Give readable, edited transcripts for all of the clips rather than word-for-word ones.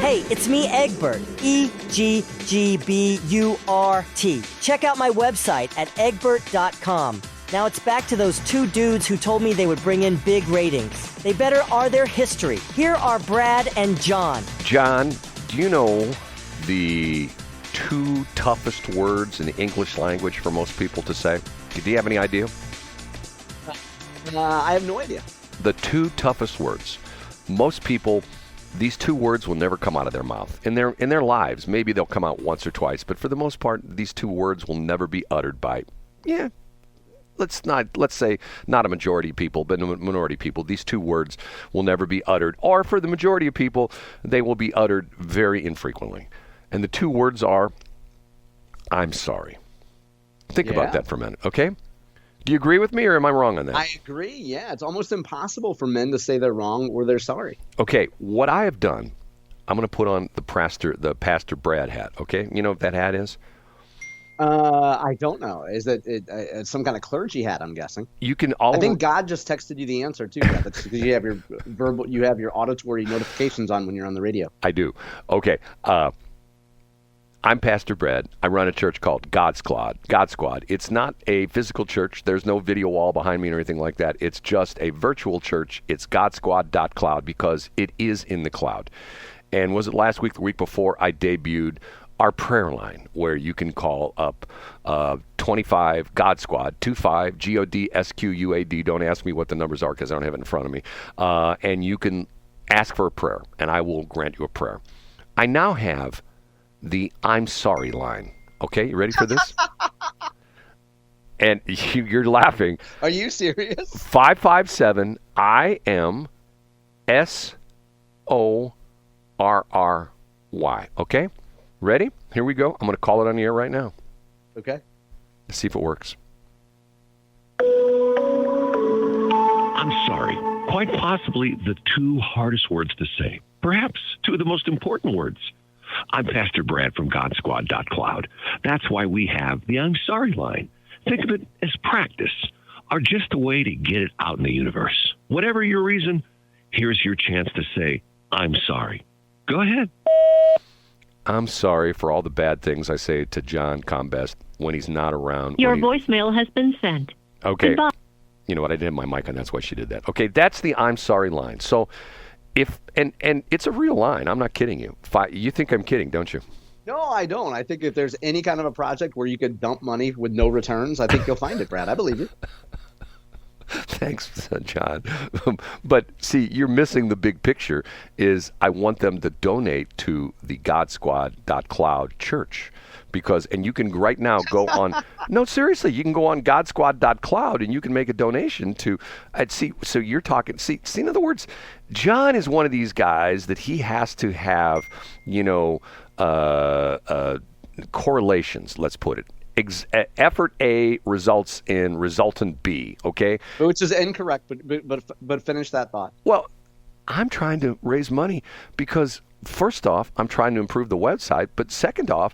Hey, it's me, Egbert. Egggburt. Check out my website at egbert.com. Now it's back to those two dudes who told me they would bring in big ratings. They better are their history. Here are Brad and John. John, do you know the two toughest words in the English language for most people to say? Do you have any idea? I have no idea. The two toughest words. Most people, these two words will never come out of their mouth. In their lives, maybe they'll come out once or twice, but for the most part, these two words will never be uttered by, let's say not a majority of people, but a minority of people. These two words will never be uttered, or for the majority of people, they will be uttered very infrequently. And the two words are, I'm sorry. Think about that for a minute, okay? Do you agree with me, or am I wrong on that? I agree, yeah. It's almost impossible for men to say they're wrong or they're sorry. Okay, what I have done, I'm going to put on the Pastor Brad hat, okay? You know what that hat is? I don't know. Is it some kind of clergy hat? I'm guessing. I think God just texted you the answer too. Yeah, that's because you have your you have your auditory notifications on when you're on the radio. I do. Okay. I'm Pastor Brad. I run a church called God Squad. It's not a physical church. There's no video wall behind me or anything like that. It's just a virtual church. It's godsquad.cloud because it is in the cloud. And was it last week, the week before, I debuted our prayer line where you can call up 25 God Squad, 25 GODSQUAD. Don't ask me what the numbers are because I don't have it in front of me. And you can ask for a prayer, and I will grant you a prayer. I now have the I'm sorry line. Okay, you ready for this? And you're laughing. Are you serious? 557 IMSORRY. Okay? Ready? Here we go. I'm going to call it on the air right now. Okay. Let's see if it works. I'm sorry. Quite possibly the two hardest words to say. Perhaps two of the most important words. I'm Pastor Brad from GodSquad.cloud. That's why we have the I'm sorry line. Think of it as practice, or just a way to get it out in the universe. Whatever your reason, here's your chance to say, I'm sorry. Go ahead. I'm sorry for all the bad things I say to John Combest when he's not around. Your voicemail has been sent. Okay. Goodbye. You know what? I didn't have my mic on. That's why she did that. Okay, that's the I'm sorry line. So and it's a real line. I'm not kidding you. You think I'm kidding, don't you? No, I don't. I think if there's any kind of a project where you could dump money with no returns, I think you'll find it, Brad. I believe you. Thanks, John. But see, you're missing the big picture is I want them to donate to the GodSquad.cloud church. And you can right now go on, no, seriously, you can go on GodSquad.cloud and you can make a donation to, so you're talking, in other words, John is one of these guys that he has to have, correlations, let's put it. Effort A results in resultant B, okay? Which is incorrect, but finish that thought. Well, I'm trying to raise money because, first off, I'm trying to improve the website, but second off,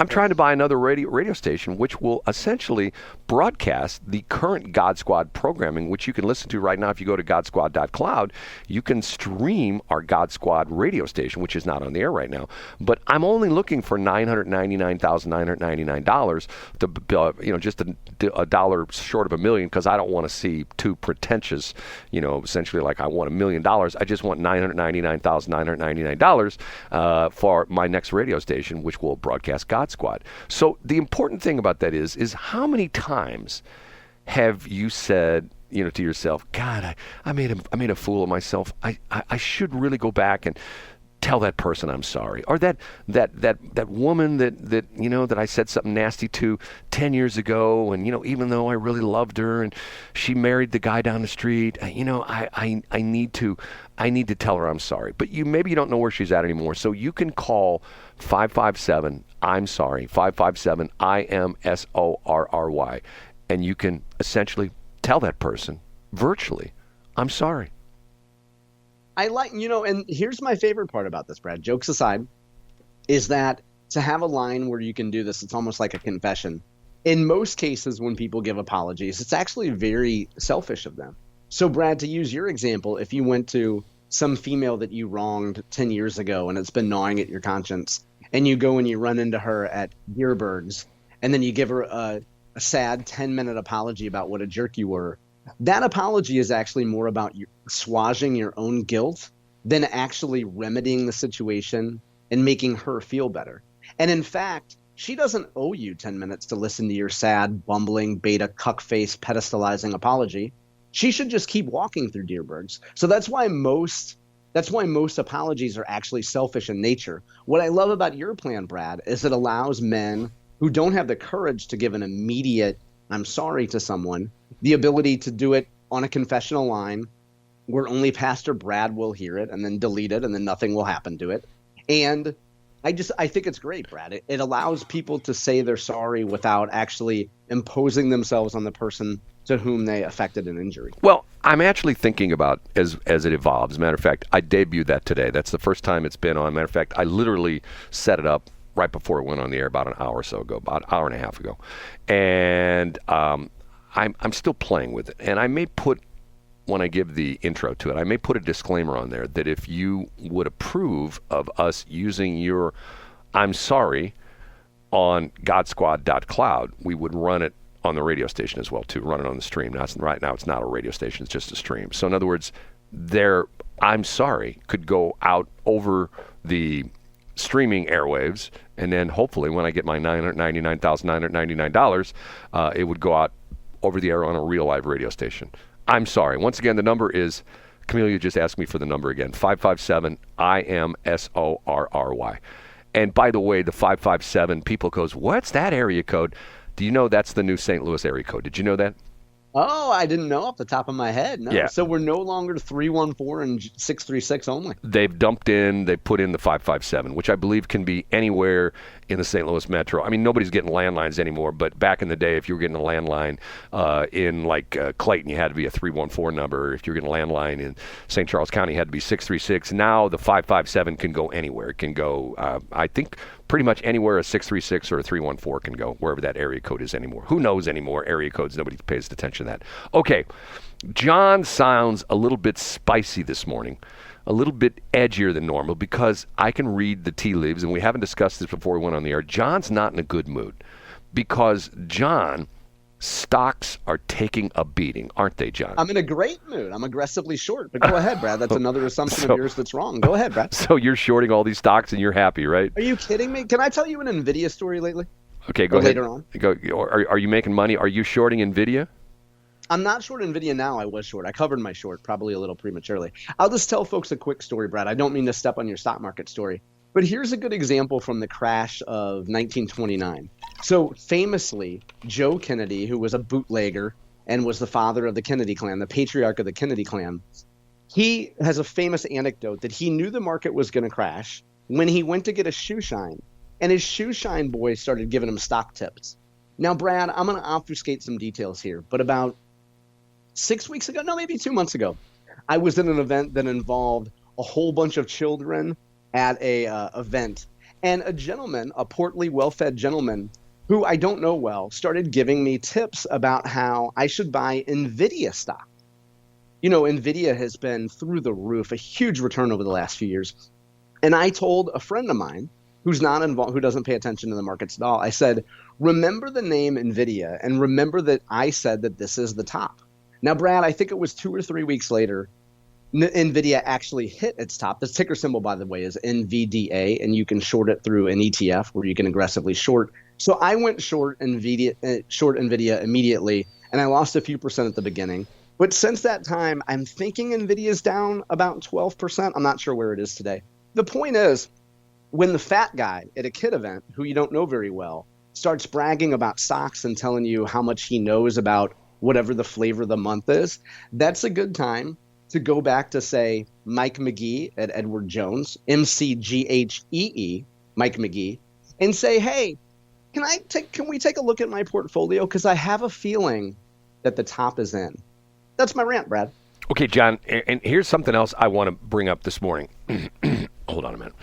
I'm trying to buy another radio station which will essentially broadcast the current God Squad programming, which you can listen to right now. If you go to godsquad.cloud, you can stream our God Squad radio station, which is not on the air right now. But I'm only looking for $999,999 to, just a dollar short of $1 million, because I don't want to see too pretentious, essentially like I want $1 million. I just want $999,999 for my next radio station, which will broadcast God Squad. So the important thing about that is how many times have you said, to yourself, God, I made a fool of myself. I should really go back and tell that person I'm sorry. Or that woman that I said something nasty to 10 years ago, and even though I really loved her and she married the guy down the street, I need to tell her I'm sorry. But maybe you don't know where she's at anymore. So you can call 557 I'm sorry, 557 IMSORRY, and you can essentially tell that person virtually, I'm sorry. I like, and here's my favorite part about this, Brad, jokes aside, is that to have a line where you can do this, it's almost like a confession. In most cases, when people give apologies, it's actually very selfish of them. So, Brad, to use your example, if you went to some female that you wronged 10 years ago and it's been gnawing at your conscience, and you go and you run into her at Deerberg's, and then you give her a sad 10-minute apology about what a jerk you were. That apology is actually more about you assuaging your own guilt than actually remedying the situation and making her feel better. And in fact, she doesn't owe you 10 minutes to listen to your sad, bumbling, beta, cuck-face, pedestalizing apology. She should just keep walking through Deerberg's. So that's why most apologies are actually selfish in nature. What I love about your plan, Brad, is it allows men who don't have the courage to give an immediate "I'm sorry" to someone the ability to do it on a confessional line where only Pastor Brad will hear it and then delete it and then nothing will happen to it. And I think it's great, Brad. It allows people to say they're sorry without actually imposing themselves on the person to whom they affected an injury. Well, I'm actually thinking about as it evolves. As a matter of fact, I debuted that today. That's the first time it's been on. Matter of fact, I literally set it up right before it went on the air about an hour or so ago, about an hour and a half ago. And I'm still playing with it. And I may put, when I give the intro to it, I may put a disclaimer on there that if you would approve of us using your "I'm sorry" on godsquad.cloud, we would run it on the radio station as well, too, run it on the stream. Right now, it's not a radio station, it's just a stream. So in other words, their "I'm sorry" could go out over the streaming airwaves, and then hopefully when I get my $999,999, it would go out over the air on a real live radio station. I'm sorry. Once again, the number is, Camelia just asked me for the number again, 557-IMSORRY. And by the way, the 557, people goes, what's that area code? Do you know that's the new St. Louis area code? Did you know that? Oh, I didn't know off the top of my head. No. Yeah. So we're no longer 314 and 636 only. They put in the 557, which I believe can be anywhere in the St. Louis metro. I mean, nobody's getting landlines anymore, but back in the day, if you were getting a landline in Clayton, you had to be a 314 number. If you were getting a landline in St. Charles County, you had to be 636. Now the 557 can go anywhere. It can go, I think, pretty much anywhere a 636 or a 314 can go, wherever that area code is anymore. Who knows anymore? Area codes, nobody pays attention to that. Okay, John sounds a little bit spicy this morning, a little bit edgier than normal, because I can read the tea leaves, and we haven't discussed this before we went on the air. John's not in a good mood because, John, stocks are taking a beating, aren't they, John? I'm in a great mood. I'm aggressively short, but go ahead, Brad. That's another assumption of yours that's wrong. Go ahead, Brad. So you're shorting all these stocks and you're happy, right? Are you kidding me? Can I tell you an NVIDIA story lately? Okay, go ahead. Later on. Are you making money? Are you shorting NVIDIA? I'm not short NVIDIA now. I was short. I covered my short probably a little prematurely. I'll just tell folks a quick story, Brad. I don't mean to step on your stock market story, but here's a good example from the crash of 1929. So famously, Joe Kennedy, who was a bootlegger and was the father of the Kennedy clan, the patriarch of the Kennedy clan, he has a famous anecdote that he knew the market was going to crash when he went to get a shoe shine, and his shoe shine boy started giving him stock tips. Now, Brad, I'm going to obfuscate some details here, but about 6 weeks ago, no, maybe 2 months ago, I was in an event that involved a whole bunch of children at a event. And a gentleman, a portly, well-fed gentleman, who I don't know well, started giving me tips about how I should buy NVIDIA stock. You know, NVIDIA has been through the roof, a huge return over the last few years. And I told a friend of mine who's not involved, who doesn't pay attention to the markets at all, I said, remember the name NVIDIA and remember that I said that this is the top. Now, Brad, I think it was 2 or 3 weeks later, NVIDIA actually hit its top. The ticker symbol, by the way, is NVDA, and you can short it through an ETF where you can aggressively short. So I went short NVIDIA immediately, and I lost a few percent at the beginning. But since that time, I'm thinking NVIDIA's down about 12%. I'm not sure where it is today. The point is, when the fat guy at a kid event, who you don't know very well, starts bragging about stocks and telling you how much he knows about whatever the flavor of the month is, that's a good time to go back to, say, Mike McGee at Edward Jones, MCGHEE, Mike McGee, and say, hey, can we take a look at my portfolio? Because I have a feeling that the top is in. That's my rant, Brad. Okay, John, and here's something else I want to bring up this morning. Hold on a minute.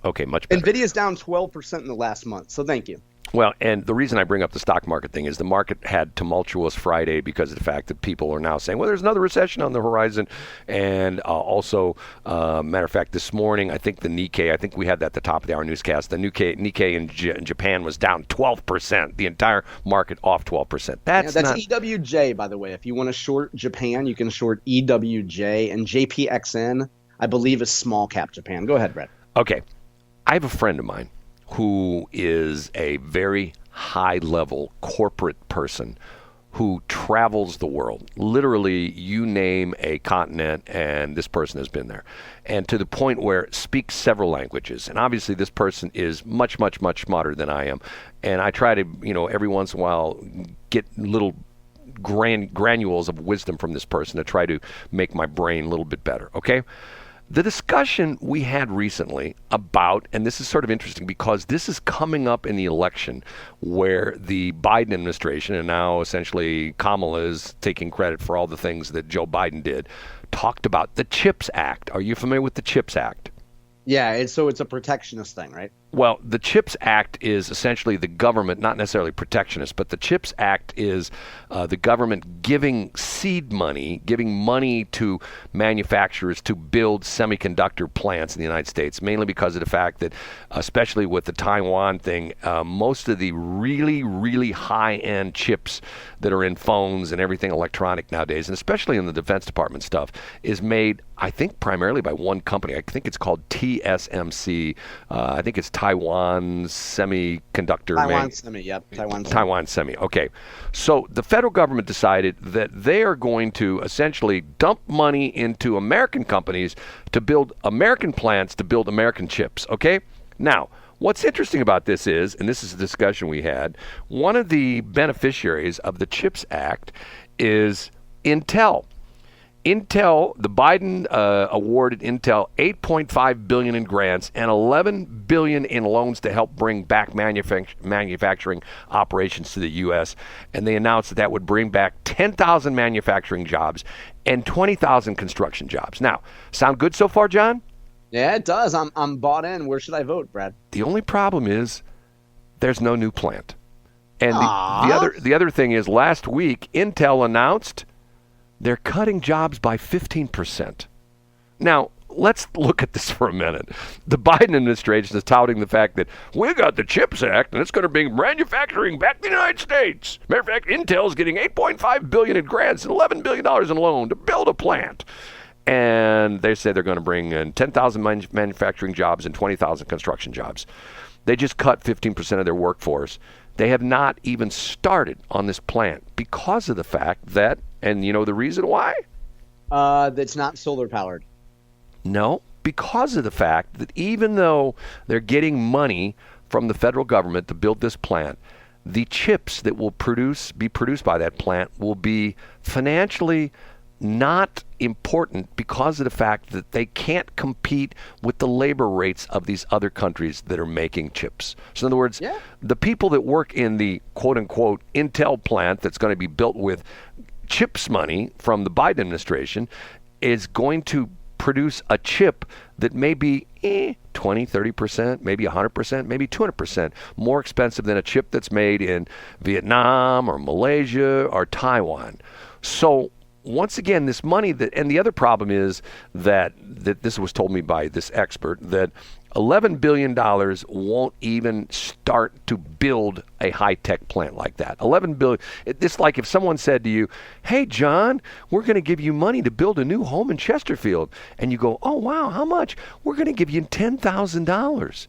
Okay, much better. NVIDIA's down 12% in the last month, so thank you. Well, and the reason I bring up the stock market thing is the market had tumultuous Friday because of the fact that people are now saying, well, there's another recession on the horizon. And also, matter of fact, this morning, I think the Nikkei, I think we had that at the top of the hour newscast, the Nikkei in Japan was down 12%. The entire market off 12%. That's EWJ, by the way. If you want to short Japan, you can short EWJ. And JPXN, I believe, is small cap Japan. Go ahead, Brett. Okay. I have a friend of mine who is a very high-level corporate person who travels the world. Literally, you name a continent, and this person has been there. And to the point where speaks several languages. And obviously, this person is much, much, much smarter than I am. And I try to, every once in a while, get little granules of wisdom from this person to try to make my brain a little bit better, okay? The discussion we had recently about, and this is sort of interesting because this is coming up in the election where the Biden administration, and now essentially Kamala is taking credit for all the things that Joe Biden did, talked about the CHIPS Act. Are you familiar with the CHIPS Act? Yeah, it's a protectionist thing, right? Well, the CHIPS Act is essentially the government, not necessarily protectionist, but the CHIPS Act is the government giving seed money, giving money to manufacturers to build semiconductor plants in the United States, mainly because of the fact that, especially with the Taiwan thing, most of the really, really high-end chips that are in phones and everything electronic nowadays, and especially in the Defense Department stuff, is made, I think, primarily by one company. I think it's called TSMC. I think it's Taiwan Semiconductor. Taiwan Semi. Okay. So the federal government decided that they are going to essentially dump money into American companies to build American plants to build American chips. Okay? Now, what's interesting about this is, and this is a discussion we had, one of the beneficiaries of the CHIPS Act is Intel. Intel, the Biden awarded Intel $8.5 billion in grants and $11 billion in loans to help bring back manufacturing operations to the U.S. And they announced that would bring back 10,000 manufacturing jobs and 20,000 construction jobs. Now, sound good so far, John? Yeah, it does. I'm bought in. Where should I vote, Brad? The only problem is there's no new plant. And the other thing is, last week Intel announced they're cutting jobs by 15%. Now, let's look at this for a minute. The Biden administration is touting the fact that we got the CHIPS Act and it's going to bring manufacturing back to the United States. Matter of fact, Intel's getting $8.5 billion in grants and $11 billion in loan to build a plant. And they say they're going to bring in 10,000 manufacturing jobs and 20,000 construction jobs. They just cut 15% of their workforce. They have not even started on this plant because of the fact that, and you know the reason why? That's not solar powered. No, because of the fact that even though they're getting money from the federal government to build this plant, the chips that will be produced by that plant will be financially not important because of the fact that they can't compete with the labor rates of these other countries that are making chips. So in other words, the people that work in the quote-unquote Intel plant that's going to be built with CHIPS money from the Biden administration is going to produce a chip that may be 20, 30%, maybe 100%, maybe 200% more expensive than a chip that's made in Vietnam or Malaysia or Taiwan. So once again, this money and the other problem is that this was told me by this expert, that $11 billion won't even start to build a high-tech plant like that. $11 billion. It's like if someone said to you, hey, John, we're going to give you money to build a new home in Chesterfield. And you go, oh, wow, how much? We're going to give you $10,000.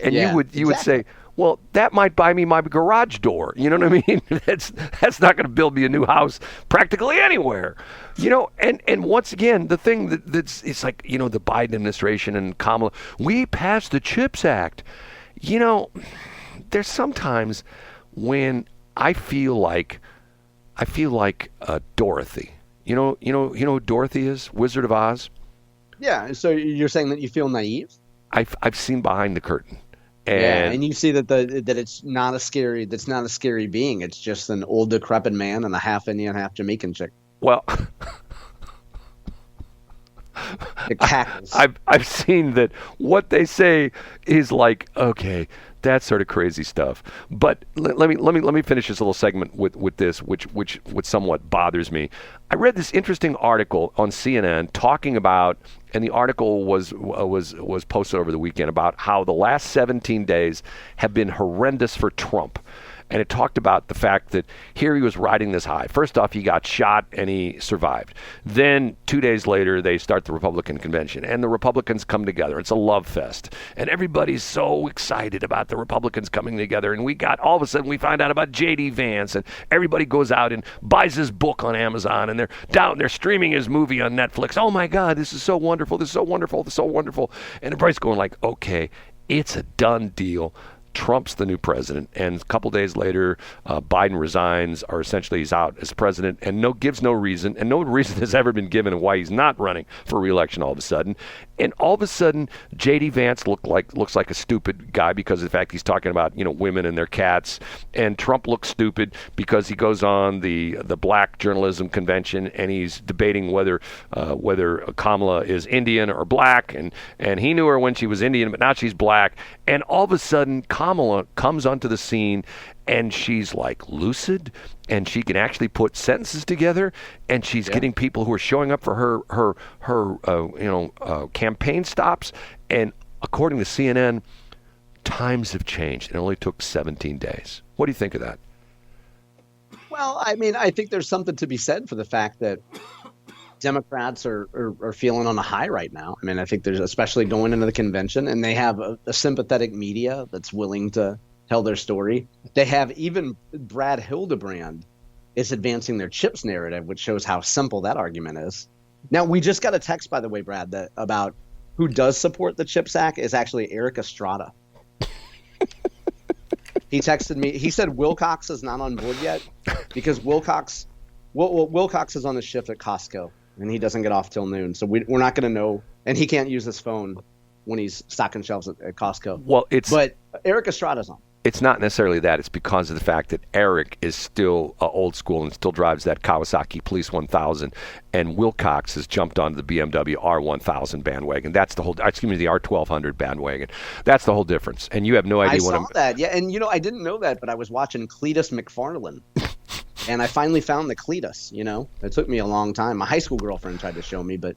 And you would say, well, that might buy me my garage door. You know what I mean? That's not going to build me a new house practically anywhere. You know, and once again, the thing that's it's like, you know, the Biden administration and Kamala, we passed the CHIPS Act. You know, there's sometimes when I feel like Dorothy. You know who Dorothy is? Wizard of Oz. Yeah. So you're saying that you feel naive? I've seen behind the curtain. And you see that it's not a scary being. It's just an old decrepit man and a half Indian, half Jamaican chick. Well, it cackles. I've seen that what they say is like, okay, That's sort of crazy stuff. But let me finish this little segment with this, which somewhat bothers me. I read this interesting article on CNN talking about, and the article was posted over the weekend, about how the last 17 days have been horrendous for Trump. And it talked about the fact that here he was riding this high. First off, he got shot and he survived. Then 2 days later, they start the Republican convention. And the Republicans come together. It's a love fest. And everybody's so excited about the Republicans coming together. And all of a sudden, we find out about J.D. Vance. And everybody goes out and buys his book on Amazon. And they're streaming his movie on Netflix. Oh, my God, this is so wonderful. This is so wonderful. This is so wonderful. And everybody's going like, okay, it's a done deal. Trump's the new president, and a couple days later, Biden resigns, or essentially he's out as president, and gives no reason, and no reason has ever been given why he's not running for re-election all of a sudden. And all of a sudden, J.D. Vance looks like a stupid guy because of the fact he's talking about women and their cats, and Trump looks stupid because he goes on the Black Journalism Convention and he's debating whether Kamala is Indian or black, and he knew her when she was Indian, but now she's black, and all of a sudden Kamala comes onto the scene and she's like lucid and she can actually put sentences together, and she's getting people who are showing up for her campaign stops. And according to CNN, times have changed. It only took 17 days. What do you think of that? Well, I mean, I think there's something to be said for the fact that Democrats are feeling on a high right now. I mean, I think there's, especially going into the convention, and they have a sympathetic media that's willing to tell their story. They have even Brad Hildebrand is advancing their CHIPS narrative, which shows how simple that argument is. Now, we just got a text, by the way, Brad, that about who does support the CHIPS Act is actually Erik Estrada. He texted me. He said Wilcox is not on board yet because Wilcox is on the shift at Costco, and he doesn't get off till noon. So we're not going to know, and he can't use his phone when he's stocking shelves at Costco. But Erik Estrada's on. It's not necessarily that. It's because of the fact that Erik is still old school and still drives that Kawasaki Police 1000, and Wilcox has jumped onto the BMW R1000 bandwagon. That's the R1200 bandwagon. That's the whole difference. And you have no idea what I'm... I saw that, yeah. And, I didn't know that, but I was watching Cletus McFarlane. And I finally found the Cletus, It took me a long time. My high school girlfriend tried to show me, but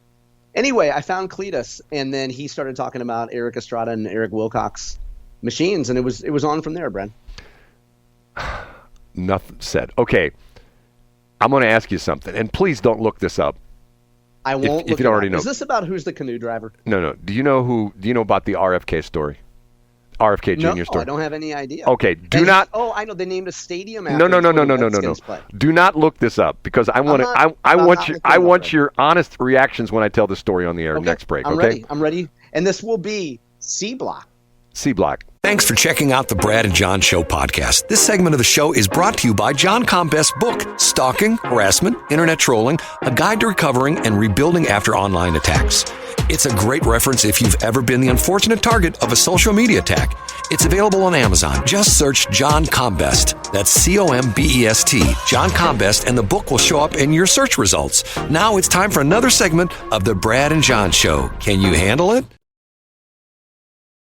anyway, I found Cletus, and then he started talking about Erik Estrada and Eric Wilcox machines, and it was on from there, Brent. Nothing said. Okay, I'm going to ask you something, and please don't look this up. I won't. If you don't already know. Is this about who's the canoe driver? No. Do you know about the RFK story? RFK Jr. story. I don't have any idea. Okay, I know they named a stadium after. No. Do not look this up because I want your honest reactions when I tell the story on the air next break. I'm ready. And this will be C Block. C Block. Thanks for checking out the Brad and John Show podcast. This segment of the show is brought to you by John Combest's book, Stalking, Harassment, Internet Trolling, A Guide to Recovering and Rebuilding After Online Attacks. It's a great reference if you've ever been the unfortunate target of a social media attack. It's available on Amazon. Just search John Combest. That's Combest, John Combest, and the book will show up in your search results. Now it's time for another segment of the Brad and John Show. Can you handle it?